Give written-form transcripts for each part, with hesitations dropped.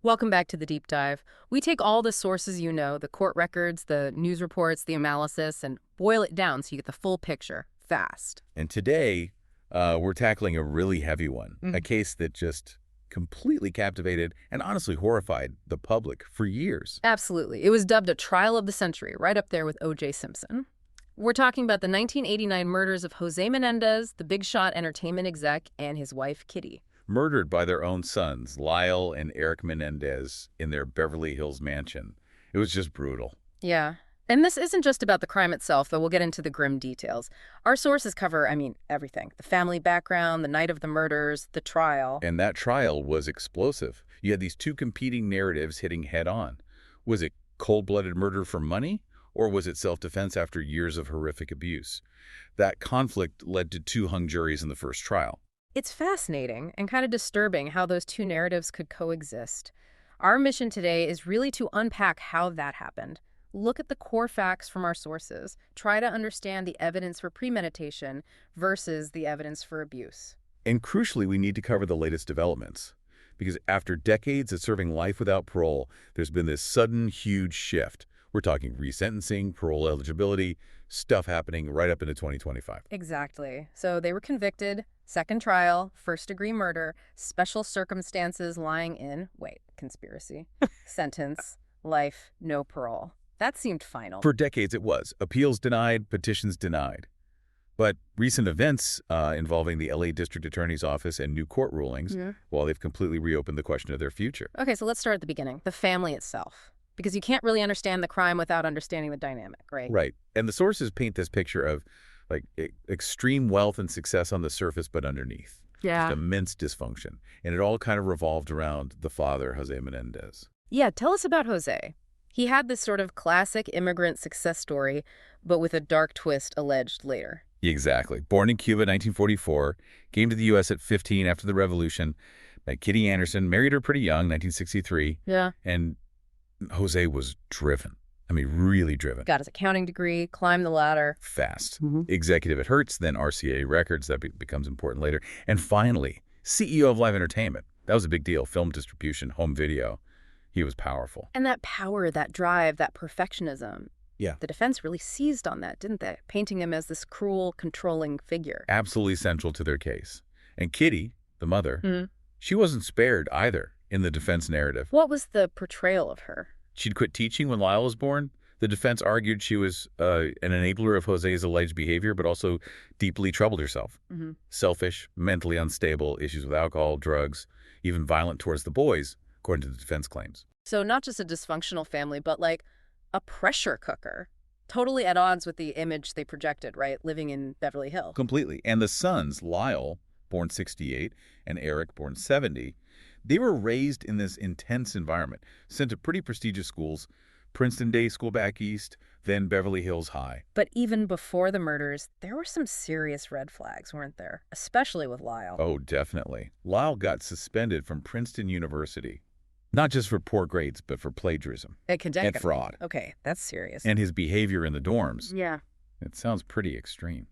Welcome back to the deep dive. We take all the sources you know, the court records, the news reports, the analysis, and boil it down so you get the full picture fast. And today, we're tackling a really heavy one, a case that just completely captivated and honestly horrified the public for years. Absolutely. It was dubbed a trial of the century, right up there with O.J. Simpson. We're talking about the 1989 murders of Jose Menendez, the big shot entertainment exec, and his wife, Kitty. Murdered by their own sons, Lyle and Erik Menendez, in their Beverly Hills mansion. It was just brutal. Yeah. And this isn't just about the crime itself, though we'll get into the grim details. Our sources cover, everything. The family background, the night of the murders, the trial. And that trial was explosive. You had these two competing narratives hitting head-on. Was it cold-blooded murder for money, or was it self-defense after years of horrific abuse? That conflict led to two hung juries in the first trial. It's fascinating and kind of disturbing how those two narratives could coexist. Our mission today is really to unpack how that happened. Look at the core facts from our sources. Try to understand the evidence for premeditation versus the evidence for abuse. And crucially, we need to cover the latest developments. Because after decades of serving life without parole, there's been this sudden, huge shift. We're talking resentencing, parole eligibility, stuff happening right up into 2025. Exactly. So they were convicted, second trial, first-degree murder, special circumstances lying in, conspiracy, sentence, life, no parole. That seemed final. For decades it was. Appeals denied, petitions denied. But recent events involving the LA District Attorney's Office and new court rulings, well, they've completely reopened the question of their future. Okay, so let's start at the beginning. The family itself. Because you can't really understand the crime without understanding the dynamic, right? Right. And the sources paint this picture of extreme wealth and success on the surface, but underneath. Yeah. Just immense dysfunction. And it all kind of revolved around the father, Jose Menendez. Yeah, tell us about Jose. He had this sort of classic immigrant success story, but with a dark twist alleged later. Exactly. Born in Cuba in 1944, came to the U.S. at 15 after the revolution, met Kitty Anderson, married her pretty young, 1963. Yeah. And Jose was driven. Really driven. Got his accounting degree, climbed the ladder. Fast. Executive at Hertz, then RCA Records. That becomes important later. And finally, CEO of live entertainment. That was a big deal. Film distribution, home video. He was powerful. And that power, that drive, that perfectionism. Yeah. The defense really seized on that, didn't they? Painting him as this cruel, controlling figure. Absolutely central to their case. And Kitty, the mother, she wasn't spared either in the defense narrative. What was the portrayal of her? She'd quit teaching when Lyle was born. The defense argued she was an enabler of Jose's alleged behavior, but also deeply troubled herself. Selfish, mentally unstable, issues with alcohol, drugs, even violent towards the boys, according to the defense claims. So not just a dysfunctional family, but like a pressure cooker. Totally at odds with the image they projected, right? Living in Beverly Hills. Completely. And the sons, Lyle, born 68, and Erik, born 70, they were raised in this intense environment, sent to pretty prestigious schools, Princeton Day School back east, then Beverly Hills High. But even before the murders, there were some serious red flags, weren't there? Especially with Lyle. Oh, definitely. Lyle got suspended from Princeton University, not just for poor grades, but for plagiarism and fraud. Okay, that's serious. And his behavior in the dorms. Yeah. It sounds pretty extreme.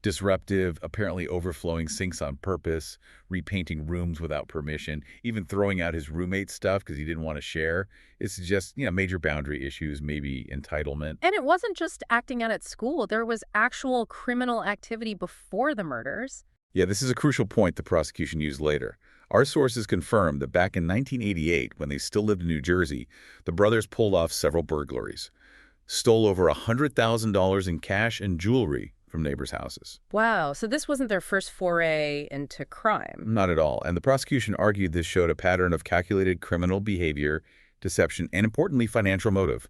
Disruptive, apparently overflowing sinks on purpose, repainting rooms without permission, even throwing out his roommate's stuff because he didn't want to share. It's just, major boundary issues, maybe entitlement. And it wasn't just acting out at school. There was actual criminal activity before the murders. Yeah, this is a crucial point the prosecution used later. Our sources confirmed that back in 1988, when they still lived in New Jersey, the brothers pulled off several burglaries, stole over $100,000 in cash and jewelry from neighbors' houses. Wow, so this wasn't their first foray into crime. Not at all. And the prosecution argued this showed a pattern of calculated criminal behavior, deception, and importantly, financial motive,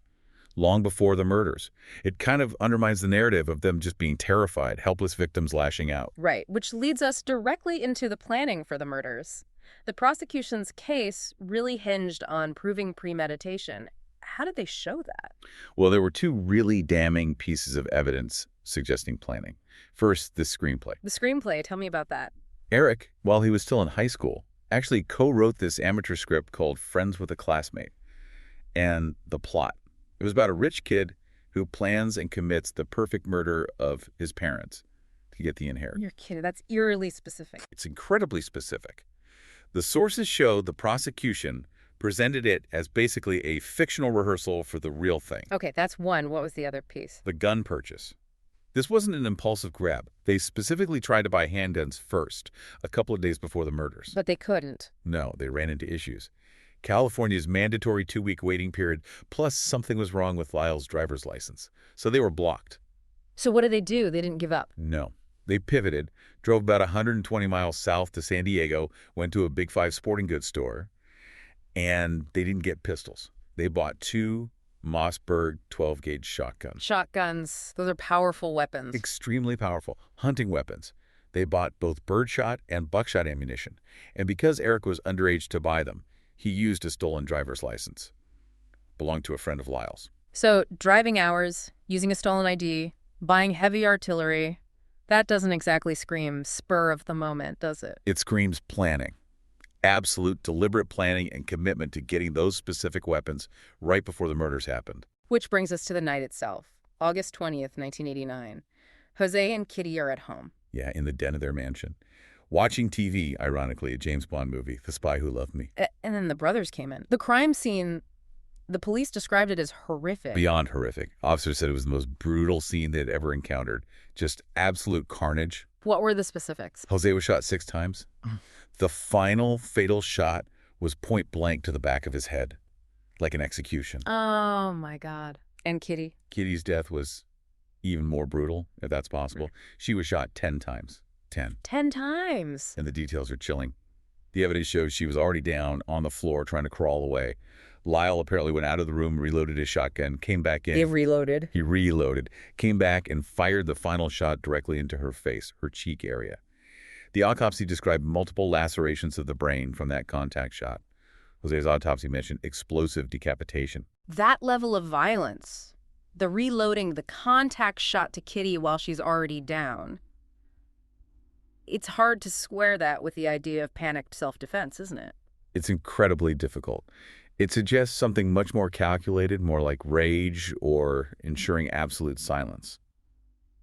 long before the murders. It kind of undermines the narrative of them just being terrified, helpless victims lashing out. Right, which leads us directly into the planning for the murders. The prosecution's case really hinged on proving premeditation. How did they show that? Well, there were two really damning pieces of evidence suggesting planning. First, the screenplay. The screenplay, tell me about that. Erik, while he was still in high school, actually co-wrote this amateur script called Friends with a Classmate. And the plot. It was about a rich kid who plans and commits the perfect murder of his parents to get the inheritance. You're kidding. That's eerily specific. It's incredibly specific. The sources show the prosecution presented it as basically a fictional rehearsal for the real thing, Okay, that's one. What was the other piece? the gun purchase. This wasn't an impulsive grab. They specifically tried to buy handguns first, a couple of days before the murders. But they couldn't. No, they ran into issues. California's mandatory 2-week waiting period, plus something was wrong with Lyle's driver's license. So they were blocked. So what did they do? They didn't give up. No. They pivoted, drove about 120 miles south to San Diego, went to a Big Five sporting goods store, and they didn't get pistols. They bought 2 Mossberg 12-gauge shotguns. Shotguns, those are powerful weapons. Extremely powerful hunting weapons. They bought both birdshot and buckshot ammunition. And because Erik was underage to buy them, he used a stolen driver's license. Belonged to a friend of Lyle's. So driving hours, using a stolen ID, buying heavy artillery, that doesn't exactly scream spur of the moment, does it? It screams planning. Absolute deliberate planning and commitment to getting those specific weapons right before the murders happened. Which brings us to the night itself, August 20th, 1989. Jose and Kitty are at home. Yeah, in the den of their mansion. Watching TV, ironically, a James Bond movie, The Spy Who Loved Me. And then the brothers came in. The crime scene, the police described it as horrific. Beyond horrific. Officers said it was the most brutal scene they'd ever encountered. Just absolute carnage. What were the specifics? Jose was shot 6 times. The final fatal shot was point blank to the back of his head, like an execution. Oh, my God. And Kitty? Kitty's death was even more brutal, if that's possible. She was shot 10 times. 10. 10 times. And the details are chilling. The evidence shows she was already down on the floor trying to crawl away. Lyle apparently went out of the room, reloaded his shotgun, came back in. They reloaded. He reloaded, came back, and fired the final shot directly into her face, her cheek area. The autopsy described multiple lacerations of the brain from that contact shot. Jose's autopsy mentioned explosive decapitation. That level of violence, the reloading, the contact shot to Kitty while she's already down, it's hard to square that with the idea of panicked self-defense, isn't it? It's incredibly difficult. It suggests something much more calculated, more like rage or ensuring absolute silence.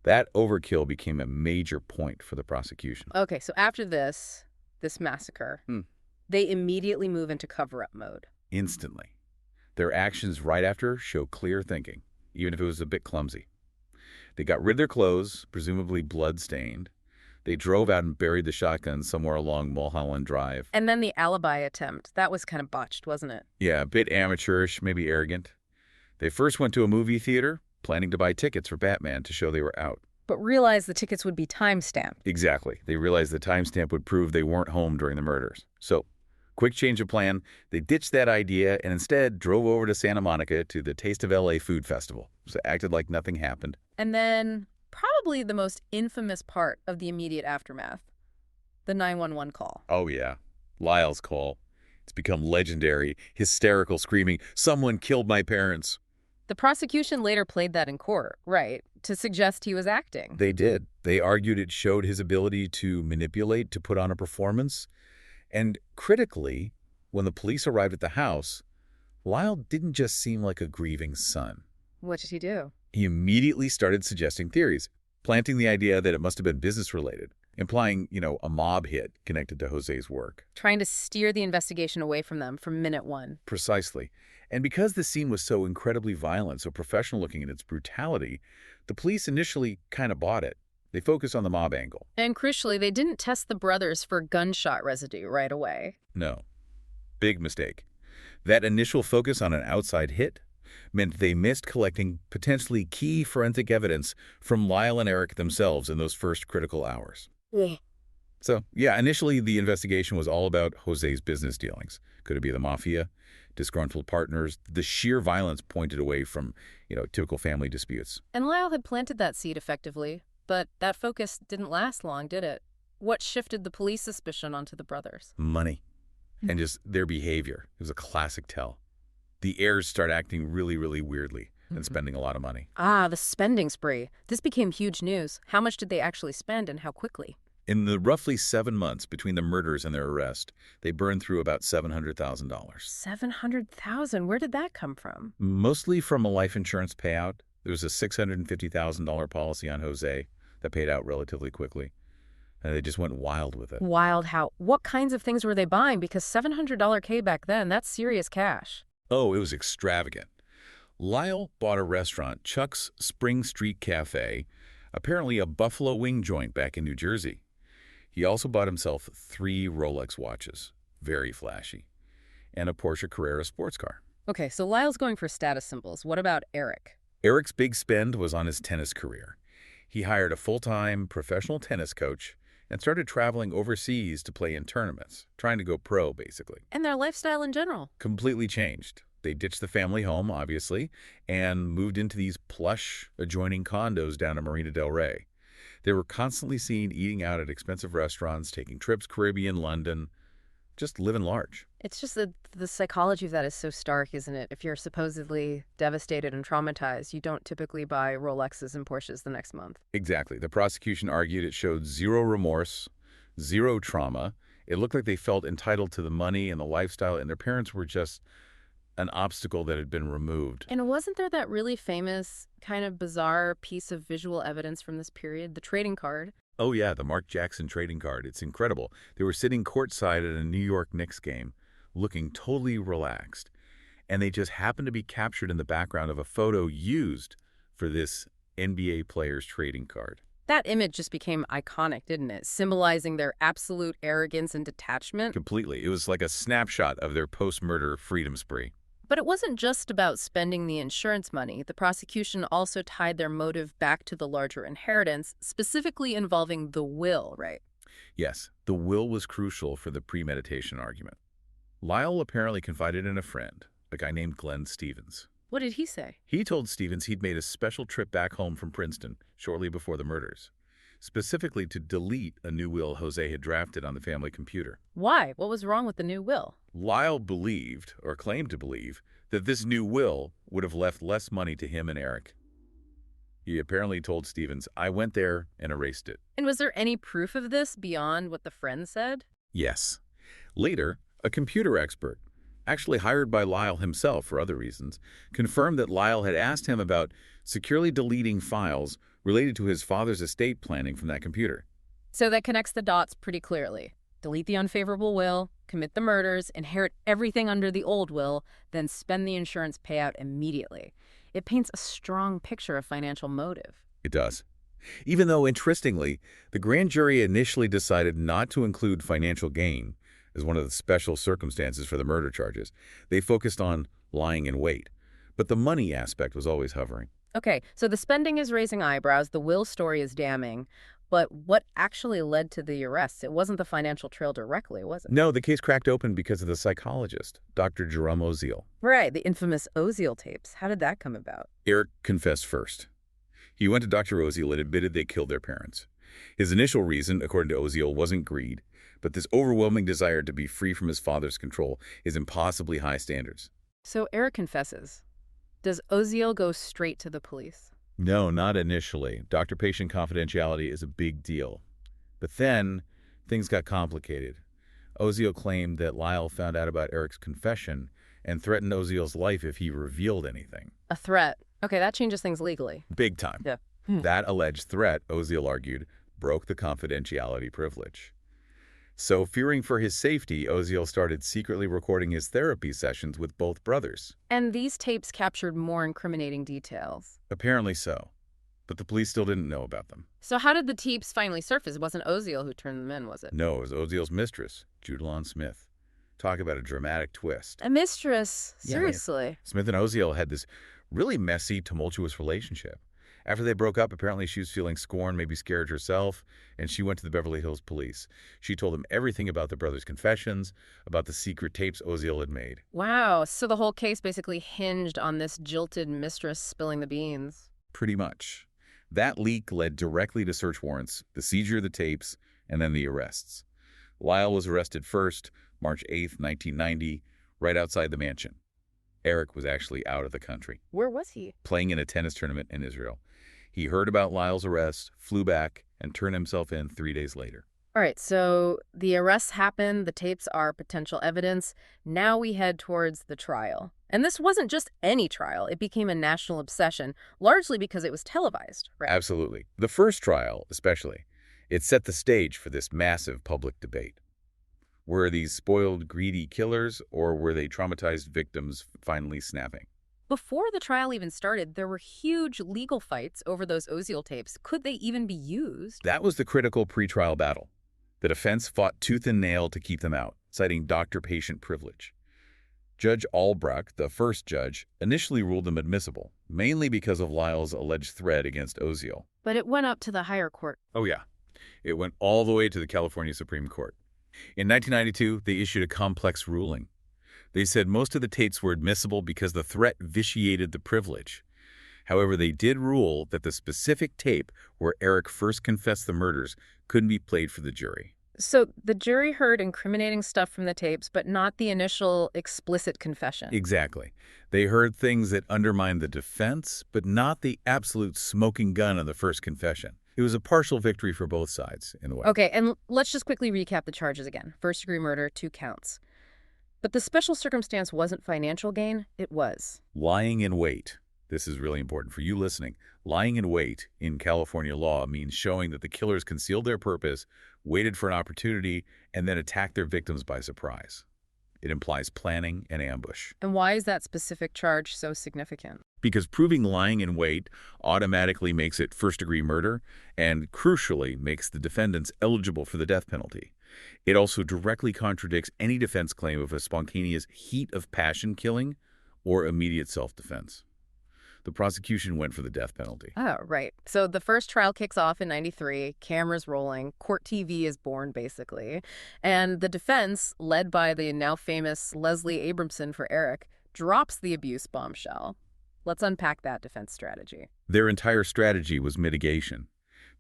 That overkill became a major point for the prosecution. Okay, so after this massacre, they immediately move into cover-up mode. Instantly. Their actions right after show clear thinking, even if it was a bit clumsy. They got rid of their clothes, presumably blood-stained. They drove out and buried the shotgun somewhere along Mulholland Drive. And then the alibi attempt. That was kind of botched, wasn't it? Yeah, a bit amateurish, maybe arrogant. They first went to a movie theater, planning to buy tickets for Batman to show they were out. But realized the tickets would be time-stamped. Exactly. They realized the timestamp would prove they weren't home during the murders. So, quick change of plan. They ditched that idea and instead drove over to Santa Monica to the Taste of LA Food Festival. So acted like nothing happened. And then probably the most infamous part of the immediate aftermath, the 911 call. Oh, yeah. Lyle's call. It's become legendary, hysterical screaming, "Someone killed my parents." The prosecution later played that in court, right, to suggest he was acting. They did. They argued it showed his ability to manipulate, to put on a performance. And critically, when the police arrived at the house, Lyle didn't just seem like a grieving son. What did he do? He immediately started suggesting theories, planting the idea that it must have been business-related, implying, a mob hit connected to Jose's work. Trying to steer the investigation away from them from minute one. Precisely. And because the scene was so incredibly violent, so professional-looking in its brutality, the police initially kind of bought it. They focused on the mob angle. And crucially, they didn't test the brothers for gunshot residue right away. No. Big mistake. That initial focus on an outside hit meant they missed collecting potentially key forensic evidence from Lyle and Erik themselves in those first critical hours. Yeah. So, initially the investigation was all about Jose's business dealings. Could it be the mafia, disgruntled partners? The sheer violence pointed away from, typical family disputes. And Lyle had planted that seed effectively, but that focus didn't last long, did it? What shifted the police suspicion onto the brothers? Money. And just their behavior. It was a classic tell. The heirs start acting really, really weirdly and spending a lot of money. Ah, the spending spree. This became huge news. How much did they actually spend and how quickly? In the roughly 7 months between the murders and their arrest, they burned through about $700,000. $700,000? Where did that come from? Mostly from a life insurance payout. There was a $650,000 policy on Jose that paid out relatively quickly. And they just went wild with it. Wild how? What kinds of things were they buying? Because $700 K back then, that's serious cash. Oh, it was extravagant. Lyle bought a restaurant, Chuck's Spring Street Cafe, apparently a buffalo wing joint back in New Jersey. He also bought himself 3 Rolex watches, very flashy, and a Porsche Carrera sports car. Okay, so Lyle's going for status symbols. What about Erik? Erik's big spend was on his tennis career. He hired a full-time professional tennis coach and started traveling overseas to play in tournaments, trying to go pro, basically. And their lifestyle in general. Completely changed. They ditched the family home, obviously, and moved into these plush, adjoining condos down in Marina del Rey. They were constantly seen eating out at expensive restaurants, taking trips Caribbean, London, just living large. It's just that the psychology of that is so stark, isn't it? If you're supposedly devastated and traumatized, you don't typically buy Rolexes and Porsches the next month. Exactly. The prosecution argued it showed zero remorse, zero trauma. It looked like they felt entitled to the money and the lifestyle, and their parents were just an obstacle that had been removed. And wasn't there that really famous, kind of bizarre piece of visual evidence from this period, the trading card? Oh yeah, the Mark Jackson trading card. It's incredible. They were sitting courtside at a New York Knicks game, looking totally relaxed, and they just happened to be captured in the background of a photo used for this NBA player's trading card. That image just became iconic, didn't it? Symbolizing their absolute arrogance and detachment. Completely. It was like a snapshot of their post-murder freedom spree. But it wasn't just about spending the insurance money. The prosecution also tied their motive back to the larger inheritance, specifically involving the will, right? Yes, the will was crucial for the premeditation argument. Lyle apparently confided in a friend, a guy named Glenn Stevens. What did he say? He told Stevens he'd made a special trip back home from Princeton shortly before the murders, specifically to delete a new will Jose had drafted on the family computer. Why? What was wrong with the new will? Lyle believed, or claimed to believe, that this new will would have left less money to him and Erik. He apparently told Stevens, "I went there and erased it." And was there any proof of this beyond what the friend said? Yes. Later, a computer expert, actually hired by Lyle himself for other reasons, confirmed that Lyle had asked him about securely deleting files related to his father's estate planning from that computer. So that connects the dots pretty clearly. Delete the unfavorable will, commit the murders, inherit everything under the old will, then spend the insurance payout immediately. It paints a strong picture of financial motive. It does. Even though, interestingly, the grand jury initially decided not to include financial gain as one of the special circumstances for the murder charges. They focused on lying in wait. But the money aspect was always hovering. Okay, so the spending is raising eyebrows, the will story is damning, but what actually led to the arrests? It wasn't the financial trail directly, was it? No, the case cracked open because of the psychologist, Dr. Jerome Oziel. Right, the infamous Oziel tapes. How did that come about? Erik confessed first. He went to Dr. Oziel and admitted they killed their parents. His initial reason, according to Oziel, wasn't greed, but this overwhelming desire to be free from his father's control, his impossibly high standards. So Erik confesses. Does Oziel go straight to the police? No, not initially. Doctor-patient confidentiality is a big deal. But then, things got complicated. Oziel claimed that Lyle found out about Erik's confession and threatened Oziel's life if he revealed anything. A threat. Okay, that changes things legally. Big time. Yeah. That alleged threat, Oziel argued, broke the confidentiality privilege. So, fearing for his safety, Oziel started secretly recording his therapy sessions with both brothers. And these tapes captured more incriminating details. Apparently so. But the police still didn't know about them. So how did the tapes finally surface? It wasn't Oziel who turned them in, was it? No, it was Oziel's mistress, Judalon Smith. Talk about a dramatic twist. A mistress? Yeah, Seriously? Smith and Oziel had this really messy, tumultuous relationship. After they broke up, apparently she was feeling scorned, maybe scared herself, and she went to the Beverly Hills police. She told them everything about the brothers' confessions, about the secret tapes Oziel had made. Wow, so the whole case basically hinged on this jilted mistress spilling the beans. Pretty much. That leak led directly to search warrants, the seizure of the tapes, and then the arrests. Lyle was arrested first, March 8th, 1990, right outside the mansion. Erik was actually out of the country. Where was he? Playing in a tennis tournament in Israel. He heard about Lyle's arrest, flew back, and turned himself in 3 days later. All right, so the arrests happened, the tapes are potential evidence. Now we head towards the trial. And this wasn't just any trial. It became a national obsession, largely because it was televised, right? Absolutely. The first trial, especially. It set the stage for this massive public debate. Were these spoiled, greedy killers, or were they traumatized victims finally snapping? Before the trial even started, there were huge legal fights over those Oziel tapes. Could they even be used? That was the critical pretrial battle. The defense fought tooth and nail to keep them out, citing doctor-patient privilege. Judge Albrecht, the first judge, initially ruled them admissible, mainly because of Lyle's alleged threat against Oziel. But it went up to the higher court. Oh yeah, it went all the way to the California Supreme Court. In 1992, they issued a complex ruling. They said most of the tapes were admissible because the threat vitiated the privilege. However, they did rule that the specific tape where Erik first confessed the murders couldn't be played for the jury. So the jury heard incriminating stuff from the tapes, but not the initial explicit confession. Exactly. They heard things that undermined the defense, but not the absolute smoking gun of the first confession. It was a partial victory for both sides, in a way. Okay, and let's just quickly recap the charges again. First-degree murder, 2 counts. But the special circumstance wasn't financial gain, it was Lying in wait. This is really important for you listening. Lying in wait in California law means showing that the killers concealed their purpose, waited for an opportunity, and then attacked their victims by surprise. It implies planning and ambush. And why is that specific charge so significant? Because proving lying in wait automatically makes it first-degree murder and, crucially, makes the defendants eligible for the death penalty. It also directly contradicts any defense claim of a spontaneous heat of passion killing or immediate self-defense. The prosecution went for the death penalty. Oh, right. So the first trial kicks off in 93, cameras rolling, court TV is born, basically. And the defense, led by the now famous Leslie Abramson for Erik, drops the abuse bombshell. Let's unpack that defense strategy. Their entire strategy was mitigation.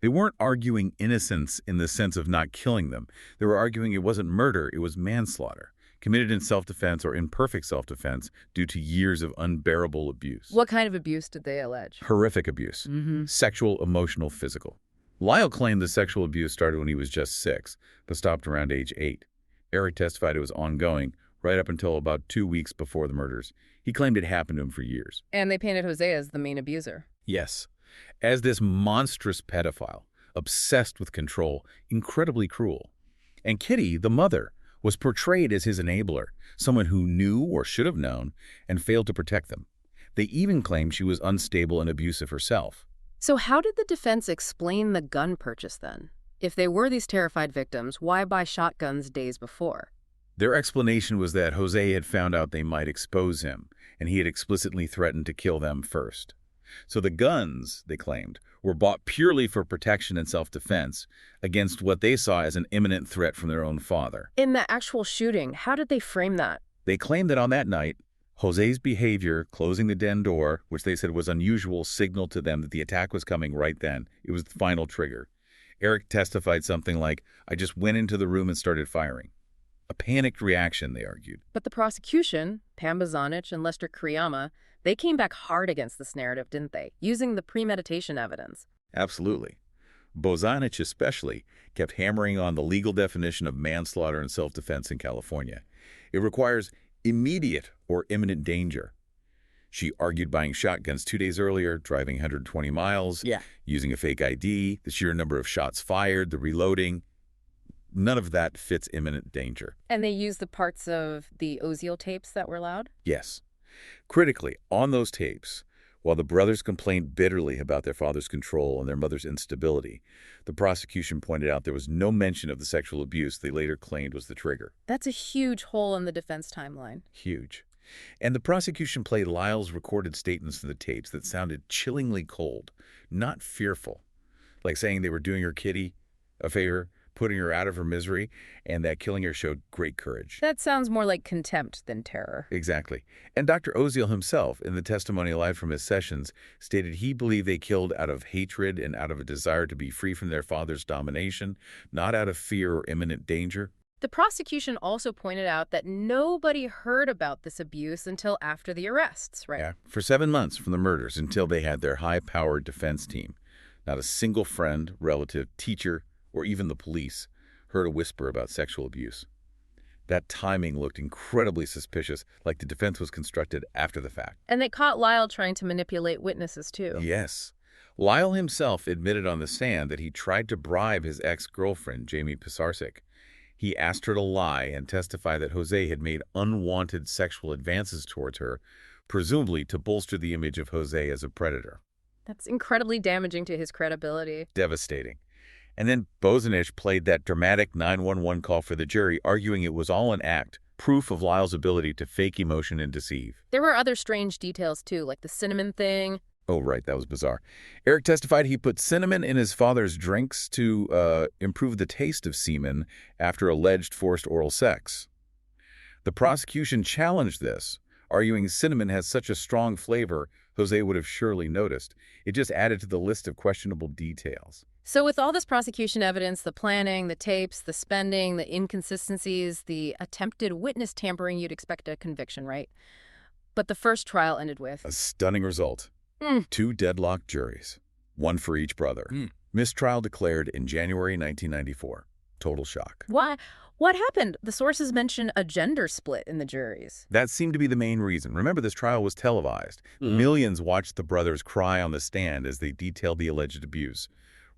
They weren't arguing innocence in the sense of not killing them. They were arguing it wasn't murder, it was manslaughter, committed in self-defense or imperfect self-defense due to years of unbearable abuse. What kind of abuse did they allege? Horrific abuse. Sexual, emotional, physical. Lyle claimed the sexual abuse started when he was just 6, but stopped around age 8. Erik testified it was ongoing, right up until about 2 weeks before the murders. He claimed it happened to him for years. And they painted Jose as the main abuser. Yes, as this monstrous pedophile, obsessed with control, incredibly cruel. And Kitty, the mother, was portrayed as his enabler, someone who knew or should have known and failed to protect them. They even claimed she was unstable and abusive herself. So how did the defense explain the gun purchase then? If they were these terrified victims, why buy shotguns days before? Their explanation was that Jose had found out they might expose him, and he had explicitly threatened to kill them first. So the guns, they claimed, were bought purely for protection and self-defense against what they saw as an imminent threat from their own father. In the actual shooting, how did they frame that? They claimed that on that night, Jose's behavior, closing the den door, which they said was unusual, signaled to them that the attack was coming right then. It was the final trigger. Erik testified something like, "I just went into the room and started firing." A panicked reaction, they argued. But the prosecution, Pam Bozanich and Lester Kriyama, they came back hard against this narrative, didn't they? Using the premeditation evidence. Absolutely. Bozanich especially kept hammering on the legal definition of manslaughter and self-defense in California. It requires immediate or imminent danger. She argued buying shotguns 2 days earlier, driving 120 miles, using a fake ID, the sheer number of shots fired, the reloading. None of that fits imminent danger. And they used the parts of the Oziel tapes that were allowed? Yes. Critically, on those tapes, while the brothers complained bitterly about their father's control and their mother's instability, the prosecution pointed out there was no mention of the sexual abuse they later claimed was the trigger. That's a huge hole in the defense timeline. Huge. And the prosecution played Lyle's recorded statements in the tapes that sounded chillingly cold, not fearful, like saying they were doing her Kitty a favor, putting her out of her misery, and that killing her showed great courage. That sounds more like contempt than terror. Exactly. And Dr. Oziel himself, in the testimony live from his sessions, stated he believed they killed out of hatred and out of a desire to be free from their father's domination, not out of fear or imminent danger. The prosecution also pointed out that nobody heard about this abuse until after the arrests, right? Yeah, for 7 months from the murders until they had their high-powered defense team. Not a single friend, relative, teacher, or even the police heard a whisper about sexual abuse. That timing looked incredibly suspicious, like the defense was constructed after the fact. And they caught Lyle trying to manipulate witnesses, too. Yes. Lyle himself admitted on the stand that he tried to bribe his ex-girlfriend, Jamie Pisarcik. He asked her to lie and testify that Jose had made unwanted sexual advances towards her, presumably to bolster the image of Jose as a predator. That's incredibly damaging to his credibility. Devastating. And then Bozanich played that dramatic 911 call for the jury, arguing it was all an act, proof of Lyle's ability to fake emotion and deceive. There were other strange details, too, like the cinnamon thing. Oh, right, that was bizarre. Erik testified he put cinnamon in his father's drinks to improve the taste of semen after alleged forced oral sex. The prosecution challenged this, arguing cinnamon has such a strong flavor, Jose would have surely noticed. It just added to the list of questionable details. So with all this prosecution evidence, the planning, the tapes, the spending, the inconsistencies, the attempted witness tampering, you'd expect a conviction, right? But the first trial ended with A stunning result. 2 deadlocked juries, 1 for each brother. Mistrial declared in January 1994. Total shock. Why? What happened? The sources mention a gender split in the juries. That seemed to be the main reason. Remember, this trial was televised. Millions watched the brothers cry on the stand as they detailed the alleged abuse.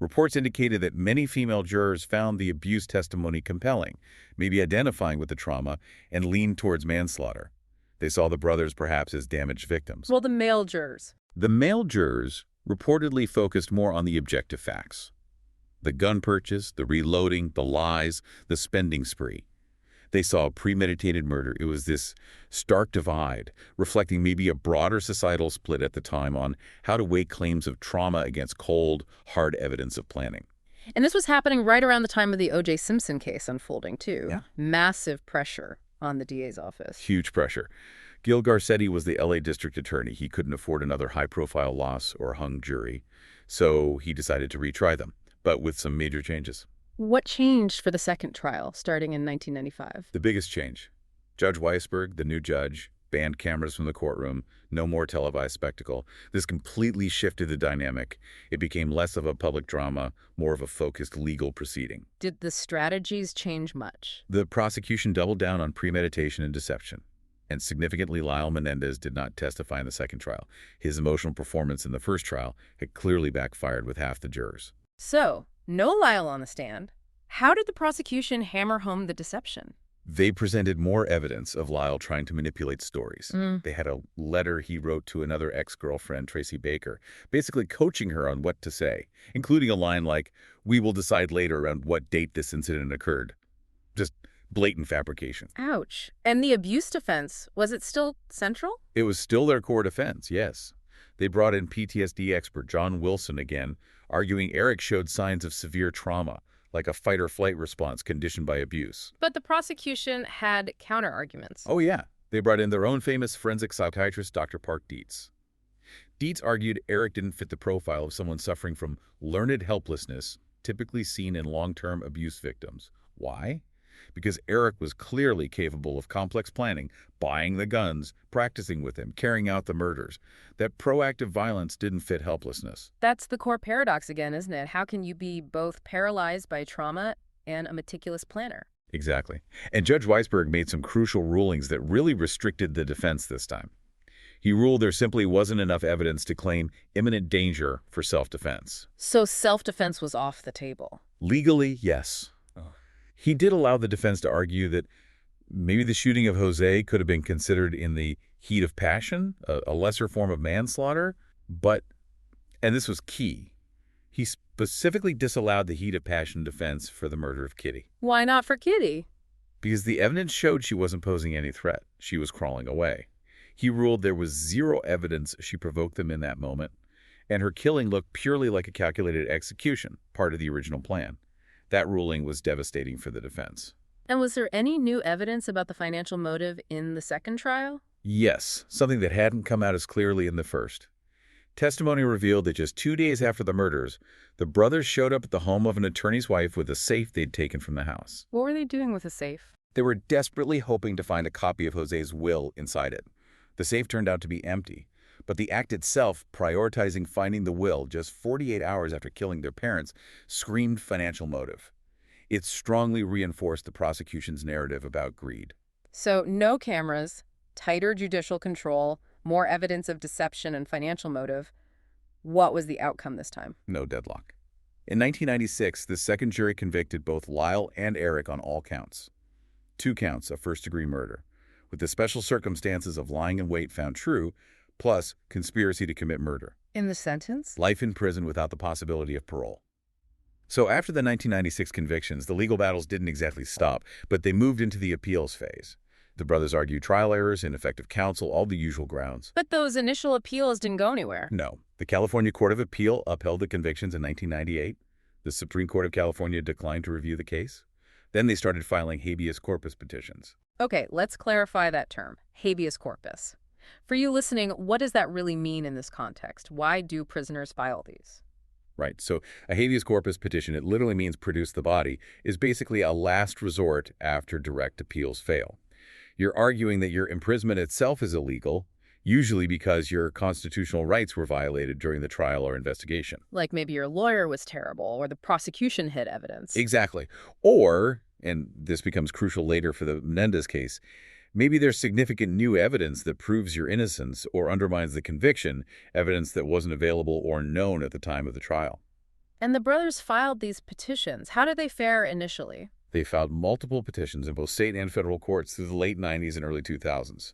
Reports indicated that many female jurors found the abuse testimony compelling, maybe identifying with the trauma, and leaned towards manslaughter. They saw the brothers perhaps as damaged victims. Well, the male jurors. The male jurors reportedly focused more on the objective facts. The gun purchase, the reloading, the lies, the spending spree. They saw a premeditated murder. It was this stark divide, reflecting maybe a broader societal split at the time on how to weigh claims of trauma against cold, hard evidence of planning. And this was happening right around the time of the O.J. Simpson case unfolding, too. Yeah. Massive pressure on the DA's office. Huge pressure. Gil Garcetti was the L.A. district attorney. He couldn't afford another high-profile loss or hung jury, so he decided to retry them, but with some major changes. What changed for the second trial, starting in 1995? The biggest change. Judge Weisberg, the new judge, banned cameras from the courtroom, no more televised spectacle. This completely shifted the dynamic. It became less of a public drama, more of a focused legal proceeding. Did the strategies change much? The prosecution doubled down on premeditation and deception. And significantly, Lyle Menendez did not testify in the second trial. His emotional performance in the first trial had clearly backfired with half the jurors. So, no Lyle on the stand. How did the prosecution hammer home the deception? They presented more evidence of Lyle trying to manipulate stories. They had a letter he wrote to another ex-girlfriend, Tracy Baker, basically coaching her on what to say, including a line like, "We will decide later around what date this incident occurred." Just blatant fabrication. Ouch. And the abuse defense, was it still central? It was still their core defense, yes. They brought in PTSD expert John Wilson again, arguing Erik showed signs of severe trauma, like a fight-or-flight response conditioned by abuse. But the prosecution had counter-arguments. Oh, yeah. They brought in their own famous forensic psychiatrist, Dr. Park Dietz. Dietz argued Erik didn't fit the profile of someone suffering from learned helplessness, typically seen in long-term abuse victims. Why? Because Erik was clearly capable of complex planning, buying the guns, practicing with him, carrying out the murders. That proactive violence didn't fit helplessness. That's the core paradox again, isn't it? How can you be both paralyzed by trauma and a meticulous planner? Exactly. And Judge Weisberg made some crucial rulings that really restricted the defense this time. He ruled there simply wasn't enough evidence to claim imminent danger for self-defense. So self-defense was off the table. Legally, yes. He did allow the defense to argue that maybe the shooting of Jose could have been considered in the heat of passion, a lesser form of manslaughter, but, and this was key, he specifically disallowed the heat of passion defense for the murder of Kitty. Why not for Kitty? Because the evidence showed she wasn't posing any threat. She was crawling away. He ruled there was zero evidence she provoked them in that moment, and her killing looked purely like a calculated execution, part of the original plan. That ruling was devastating for the defense. And was there any new evidence about the financial motive in the second trial? Yes, something that hadn't come out as clearly in the first. Testimony revealed that just 2 days after the murders, the brothers showed up at the home of an attorney's wife with a safe they'd taken from the house. What were they doing with the safe? They were desperately hoping to find a copy of Jose's will inside it. The safe turned out to be empty, but the act itself, prioritizing finding the will just 48 hours after killing their parents, screamed financial motive. It strongly reinforced the prosecution's narrative about greed. So no cameras, tighter judicial control, more evidence of deception and financial motive. What was the outcome this time? No deadlock. In 1996, the second jury convicted both Lyle and Erik on all counts. 2 counts of first-degree murder, with the special circumstances of lying in wait found true, plus conspiracy to commit murder. In the sentence? Life in prison without the possibility of parole. So after the 1996 convictions, the legal battles didn't exactly stop, but they moved into the appeals phase. The brothers argued trial errors, ineffective counsel, all the usual grounds. But those initial appeals didn't go anywhere. No. The California Court of Appeal upheld the convictions in 1998. The Supreme Court of California declined to review the case. Then they started filing habeas corpus petitions. Okay, let's clarify that term, habeas corpus. For you listening, what does that really mean in this context? Why do prisoners file these? Right. So a habeas corpus petition, it literally means produce the body, is basically a last resort after direct appeals fail. You're arguing that your imprisonment itself is illegal, usually because your constitutional rights were violated during the trial or investigation. Like maybe your lawyer was terrible or the prosecution hid evidence. Exactly. Or, and this becomes crucial later for the Menendez case, maybe there's significant new evidence that proves your innocence or undermines the conviction, evidence that wasn't available or known at the time of the trial. And the brothers filed these petitions. How did they fare initially? They filed multiple petitions in both state and federal courts through the late 90s and early 2000s.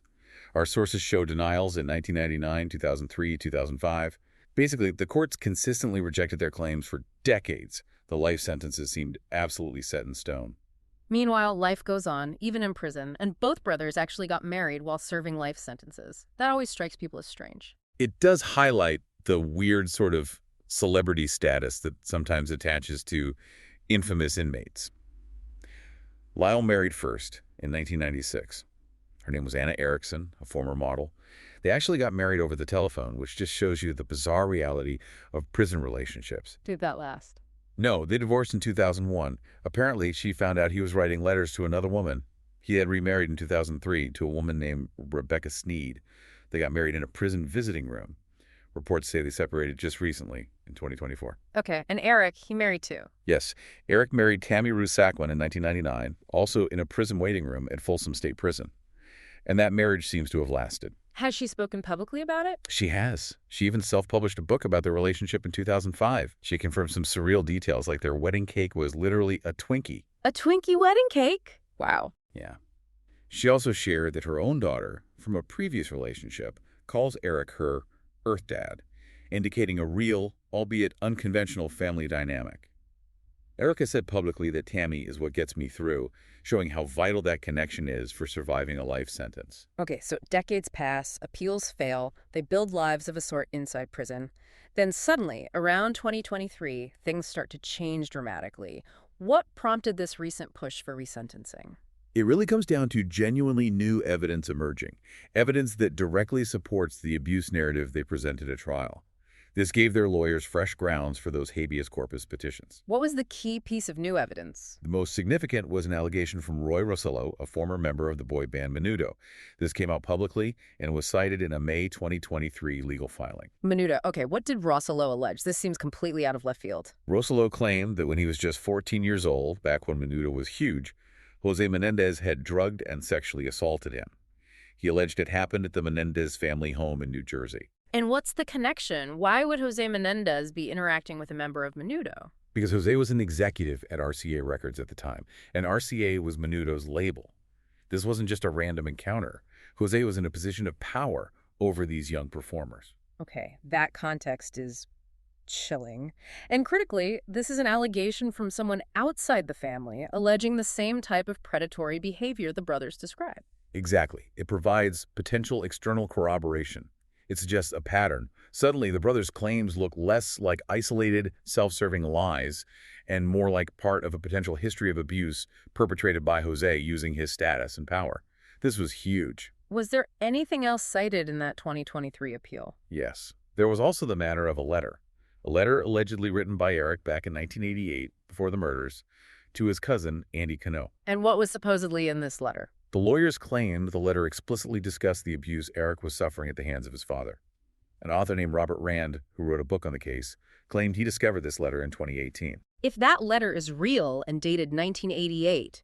Our sources show denials in 1999, 2003, 2005. Basically, the courts consistently rejected their claims for decades. The life sentences seemed absolutely set in stone. Meanwhile, life goes on, even in prison, and both brothers actually got married while serving life sentences. That always strikes people as strange. It does highlight the weird sort of celebrity status that sometimes attaches to infamous inmates. Lyle married first in 1996. Her name was Anna Erickson, a former model. They actually got married over the telephone, which just shows you the bizarre reality of prison relationships. Did that last? No, they divorced in 2001. Apparently, she found out he was writing letters to another woman. He had remarried in 2003 to a woman named Rebecca Sneed. They got married in a prison visiting room. Reports say they separated just recently in 2024. Okay, and Erik, he married too. Yes, Erik married Tammy Rusakwan in 1999, also in a prison waiting room at Folsom State Prison. And that marriage seems to have lasted. Has she spoken publicly about it? She has. She even self-published a book about their relationship in 2005. She confirmed some surreal details, like their wedding cake was literally a Twinkie. A Twinkie wedding cake? Wow. Yeah. She also shared that her own daughter, from a previous relationship, calls Erik her Earth Dad, indicating a real, albeit unconventional family dynamic. Erik has said publicly that Tammy is what gets me through, showing how vital that connection is for surviving a life sentence. Okay, so decades pass, appeals fail, they build lives of a sort inside prison. Then suddenly, around 2023, things start to change dramatically. What prompted this recent push for resentencing? It really comes down to genuinely new evidence emerging, evidence that directly supports the abuse narrative they presented at trial. This gave their lawyers fresh grounds for those habeas corpus petitions. What was the key piece of new evidence? The most significant was an allegation from Roy Rossello, a former member of the boy band Menudo. This came out publicly and was cited in a May 2023 legal filing. Menudo. Okay, what did Rossello allege? This seems completely out of left field. Rossello claimed that when he was just 14 years old, back when Menudo was huge, Jose Menendez had drugged and sexually assaulted him. He alleged it happened at the Menendez family home in New Jersey. And what's the connection? Why would Jose Menendez be interacting with a member of Menudo? Because Jose was an executive at RCA Records at the time, and RCA was Menudo's label. This wasn't just a random encounter. Jose was in a position of power over these young performers. Okay, that context is chilling. And critically, this is an allegation from someone outside the family alleging the same type of predatory behavior the brothers describe. Exactly. It provides potential external corroboration. It suggests a pattern. Suddenly, the brothers' claims look less like isolated, self-serving lies and more like part of a potential history of abuse perpetrated by Jose using his status and power. This was huge. Was there anything else cited in that 2023 appeal? Yes. There was also the matter of a letter allegedly written by Erik back in 1988, before the murders, to his cousin, Andy Cano. And what was supposedly in this letter? The lawyers claimed the letter explicitly discussed the abuse Erik was suffering at the hands of his father. An author named Robert Rand, who wrote a book on the case, claimed he discovered this letter in 2018. If that letter is real and dated 1988,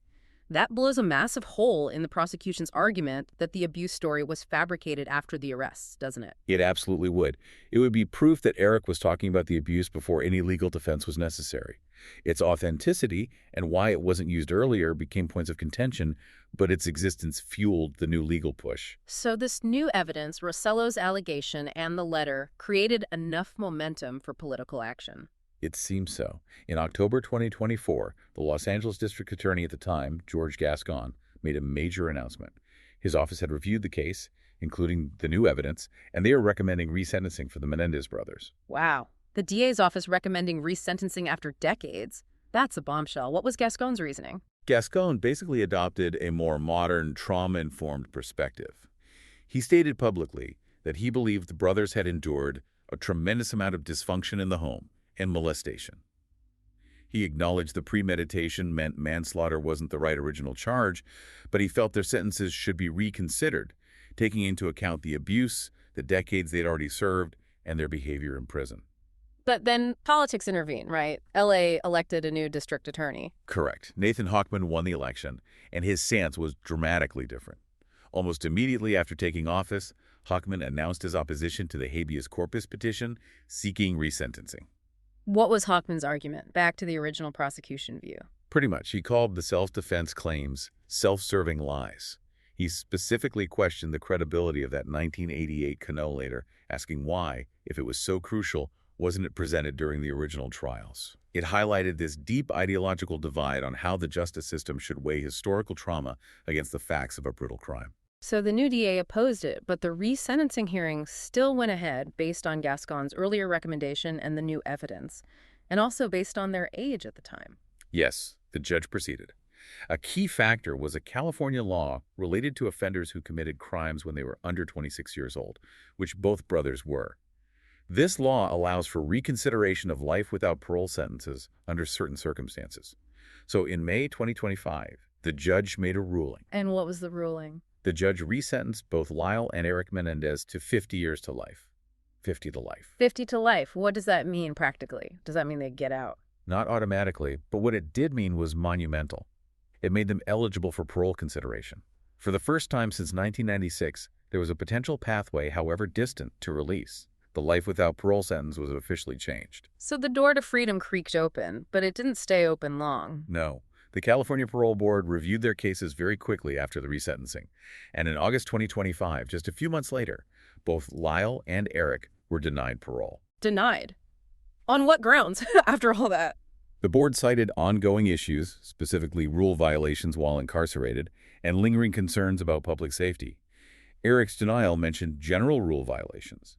That blows a massive hole in the prosecution's argument that the abuse story was fabricated after the arrests, doesn't it? It absolutely would. It would be proof that Erik was talking about the abuse before any legal defense was necessary. Its authenticity and why it wasn't used earlier became points of contention, but its existence fueled the new legal push. So this new evidence, Rossello's allegation and the letter, created enough momentum for political action. It seems so. In October 2024, the Los Angeles District Attorney at the time, George Gascon, made a major announcement. His office had reviewed the case, including the new evidence, and they are recommending resentencing for the Menendez brothers. Wow. The DA's office recommending resentencing after decades? That's a bombshell. What was Gascon's reasoning? Gascon basically adopted a more modern, trauma-informed perspective. He stated publicly that he believed the brothers had endured a tremendous amount of dysfunction in the home and molestation. He acknowledged the premeditation meant manslaughter wasn't the right original charge, but he felt their sentences should be reconsidered, taking into account the abuse, the decades they'd already served, and their behavior in prison. But then politics intervened, right? LA elected a new district attorney. Correct. Nathan Hochman won the election, and his stance was dramatically different. Almost immediately after taking office, Hochman announced his opposition to the habeas corpus petition seeking resentencing. What was Hochman's argument? Back to the original prosecution view. Pretty much, he called the self-defense claims self-serving lies. He specifically questioned the credibility of that 1988 canolator, asking why, if it was so crucial, wasn't it presented during the original trials. It highlighted this deep ideological divide on how the justice system should weigh historical trauma against the facts of a brutal crime. So the new DA opposed it, but the resentencing hearing still went ahead based on Gascon's earlier recommendation and the new evidence, and also based on their age at the time. Yes, the judge proceeded. A key factor was a California law related to offenders who committed crimes when they were under 26 years old, which both brothers were. This law allows for reconsideration of life without parole sentences under certain circumstances. So in May 2025, the judge made a ruling. And what was the ruling? The judge resentenced both Lyle and Erik Menendez to 50 years to life. 50 to life. 50 to life. What does that mean practically? Does that mean they get out? Not automatically, but what it did mean was monumental. It made them eligible for parole consideration. For the first time since 1996, there was a potential pathway, however distant, to release. The life without parole sentence was officially changed. So the door to freedom creaked open, but it didn't stay open long. No. The California Parole Board reviewed their cases very quickly after the resentencing. And in August 2025, just a few months later, both Lyle and Erik were denied parole. Denied? On what grounds, after all that? The board cited ongoing issues, specifically rule violations while incarcerated, and lingering concerns about public safety. Erik's denial mentioned general rule violations.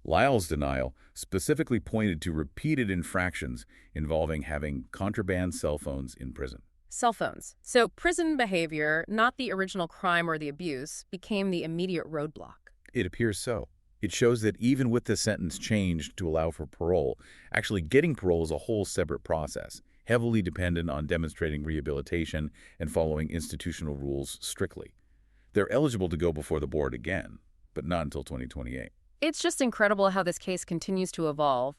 Lyle's denial specifically pointed to repeated infractions involving having contraband cell phones in prison. Cell phones. So prison behavior, not the original crime or the abuse, became the immediate roadblock. It appears so. It shows that even with the sentence changed to allow for parole, actually getting parole is a whole separate process, heavily dependent on demonstrating rehabilitation and following institutional rules strictly. They're eligible to go before the board again, but not until 2028. It's just incredible how this case continues to evolve.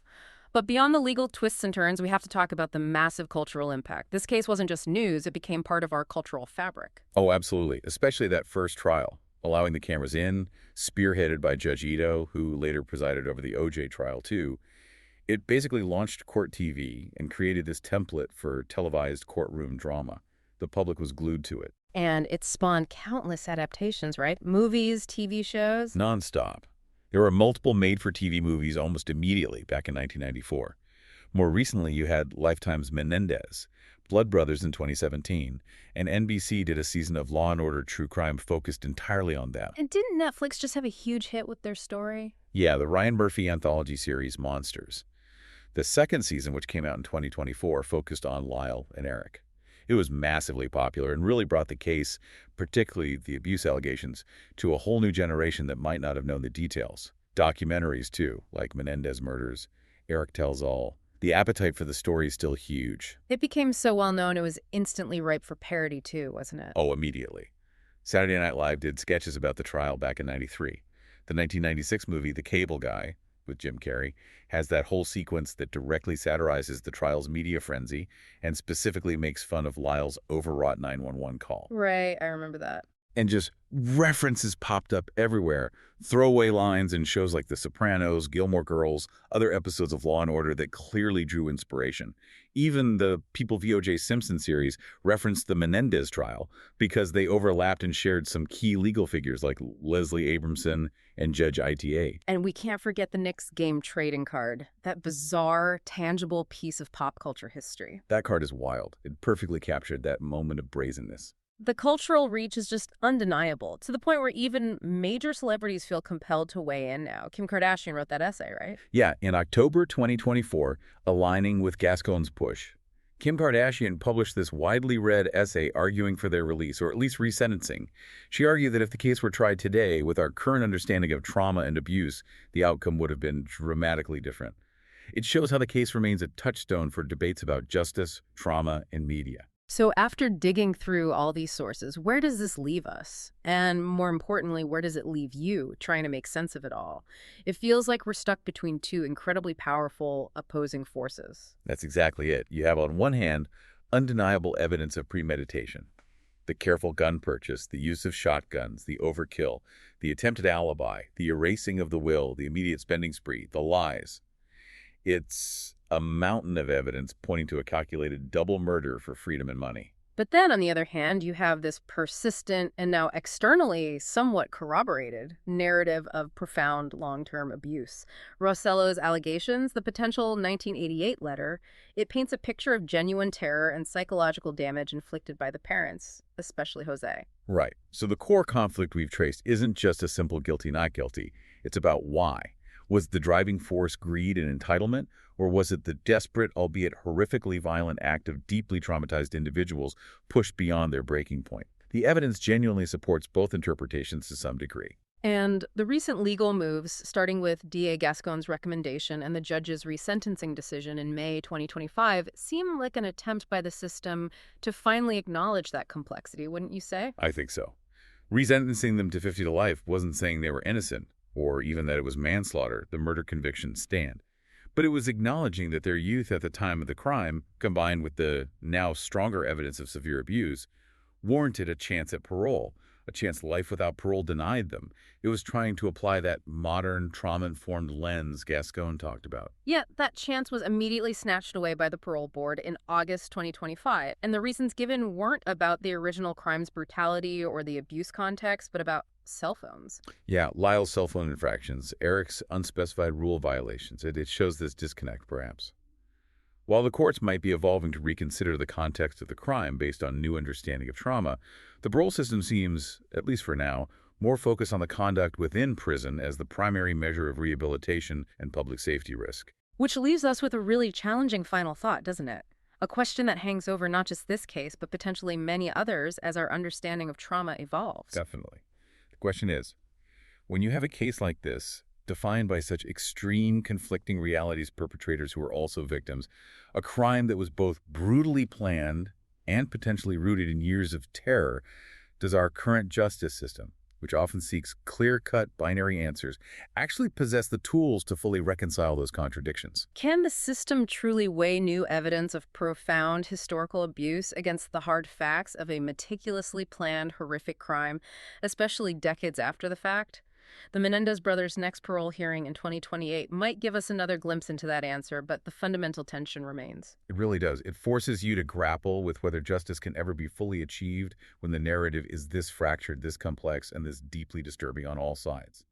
But beyond the legal twists and turns, we have to talk about the massive cultural impact. This case wasn't just news, it became part of our cultural fabric. Oh, absolutely, especially that first trial, allowing the cameras in, spearheaded by Judge Ito, who later presided over the O.J. trial too. It basically launched court TV and created this template for televised courtroom drama. The public was glued to it. And it spawned countless adaptations, right? Movies, TV shows. Nonstop. There were multiple made-for-TV movies almost immediately back in 1994. More recently, you had Lifetime's Menendez, Blood Brothers in 2017, and NBC did a season of Law & Order true crime focused entirely on that. And didn't Netflix just have a huge hit with their story? Yeah, the Ryan Murphy anthology series Monsters. The second season, which came out in 2024, focused on Lyle and Erik. It was massively popular and really brought the case, particularly the abuse allegations, to a whole new generation that might not have known the details. Documentaries, too, like Menendez Murders, Erik Tells All. The appetite for the story is still huge. It became so well known it was instantly ripe for parody, too, wasn't it? Oh, immediately. Saturday Night Live did sketches about the trial back in '93. The 1996 movie The Cable Guy, with Jim Carrey, has that whole sequence that directly satirizes the trial's media frenzy and specifically makes fun of Lyle's overwrought 911 call. Right, I remember that. And just references popped up everywhere. Throwaway lines in shows like The Sopranos, Gilmore Girls, other episodes of Law and Order that clearly drew inspiration. Even the People v. O.J. Simpson series referenced the Menendez trial because they overlapped and shared some key legal figures like Leslie Abramson and Judge ITA. And we can't forget the Knicks game trading card, that bizarre, tangible piece of pop culture history. That card is wild. It perfectly captured that moment of brazenness. The cultural reach is just undeniable, to the point where even major celebrities feel compelled to weigh in now. Kim Kardashian wrote that essay, right? Yeah, in October 2024, aligning with Gascon's push, Kim Kardashian published this widely read essay arguing for their release, or at least resentencing. She argued that if the case were tried today, with our current understanding of trauma and abuse, the outcome would have been dramatically different. It shows how the case remains a touchstone for debates about justice, trauma, and media. So after digging through all these sources, where does this leave us? And more importantly, where does it leave you trying to make sense of it all? It feels like we're stuck between two incredibly powerful opposing forces. That's exactly it. You have, on one hand, undeniable evidence of premeditation. The careful gun purchase, the use of shotguns, the overkill, the attempted alibi, the erasing of the will, the immediate spending spree, the lies. It's a mountain of evidence pointing to a calculated double murder for freedom and money. But then, on the other hand, you have this persistent and now externally somewhat corroborated narrative of profound long-term abuse. Rossello's allegations, the potential 1988 letter, it paints a picture of genuine terror and psychological damage inflicted by the parents, especially Jose. Right. So the core conflict we've traced isn't just a simple guilty, not guilty. It's about why. Was the driving force greed and entitlement, or was it the desperate, albeit horrifically violent act of deeply traumatized individuals pushed beyond their breaking point? The evidence genuinely supports both interpretations to some degree. And the recent legal moves, starting with DA Gascon's recommendation and the judge's resentencing decision in May 2025, seem like an attempt by the system to finally acknowledge that complexity, wouldn't you say? I think so. Resentencing them to 50 to life wasn't saying they were innocent, or even that it was manslaughter. The murder convictions stand. But it was acknowledging that their youth at the time of the crime, combined with the now stronger evidence of severe abuse, warranted a chance at parole, a chance life without parole denied them. It was trying to apply that modern, trauma-informed lens Gascon talked about. Yet that chance was immediately snatched away by the parole board in August 2025, and the reasons given weren't about the original crime's brutality or the abuse context, but about cell phones. Yeah, Lyle's cell phone infractions, Erik's unspecified rule violations. It shows this disconnect, perhaps. While the courts might be evolving to reconsider the context of the crime based on new understanding of trauma, the parole system seems, at least for now, more focused on the conduct within prison as the primary measure of rehabilitation and public safety risk. Which leaves us with a really challenging final thought, doesn't it? A question that hangs over not just this case, but potentially many others as our understanding of trauma evolves. Definitely. The question is, when you have a case like this, defined by such extreme conflicting realities, perpetrators who are also victims, a crime that was both brutally planned and potentially rooted in years of terror, does our current justice system, which often seeks clear-cut binary answers, actually possess the tools to fully reconcile those contradictions? Can the system truly weigh new evidence of profound historical abuse against the hard facts of a meticulously planned, horrific crime, especially decades after the fact? The Menendez brothers' next parole hearing in 2028 might give us another glimpse into that answer, but the fundamental tension remains. It really does. It forces you to grapple with whether justice can ever be fully achieved when the narrative is this fractured, this complex, and this deeply disturbing on all sides.